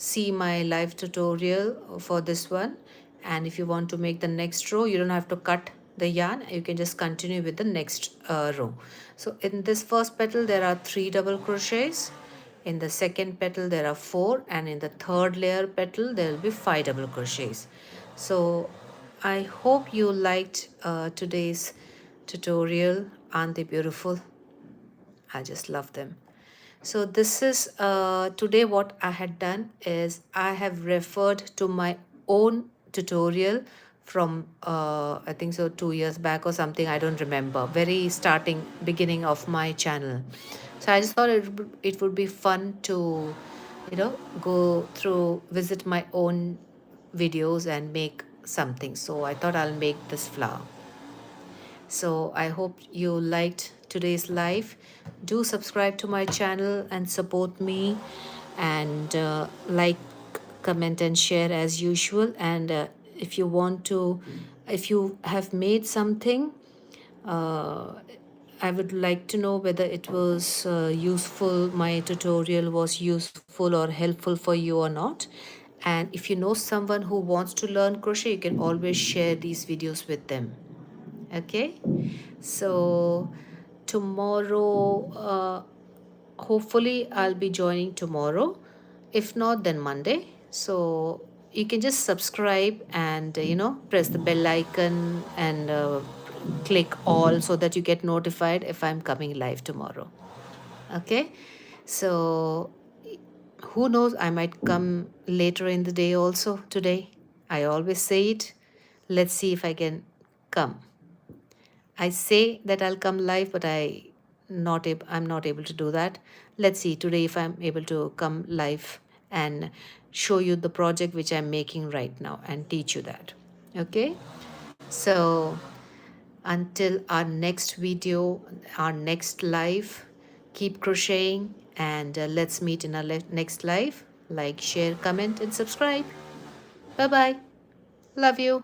see my live tutorial for this one. And if you want to make the next row, you don't have to cut the yarn. You can just continue with the next row. So in this first petal there are 3 double crochets. In the second petal there are 4, and in the third layer petal there will be 5 double crochets. So I hope you liked today's tutorial. Aren't they beautiful? I just love them. So this is today what I had done is I have referred to my own tutorial from I think so 2 years back or something. I don't remember. Very starting beginning of my channel. So I just thought it would be fun to go through, visit my own videos and make something. So I thought I'll make this flower. So I hope you liked today's live. Do subscribe to my channel and support me, and like, comment and share as usual. And if you have made something, I would like to know whether it was useful, my tutorial was useful or helpful for you or not. And if you know someone who wants to learn crochet, you can always share these videos with them. Okay, so tomorrow hopefully I'll be joining tomorrow. If not, then Monday. So you can just subscribe and press the bell icon and click all so that you get notified if I'm coming live tomorrow. Okay, so who knows, I might come later in the day also today. I always say it. Let's see if I can come. I say that I'll come live, but I'm not able to do that. Let's see today if I'm able to come live and show you the project which I'm making right now and teach you that. Okay, so until our next video, our next live, keep crocheting, and let's meet in our next live. Like, share, comment, and subscribe. Bye bye. Love you.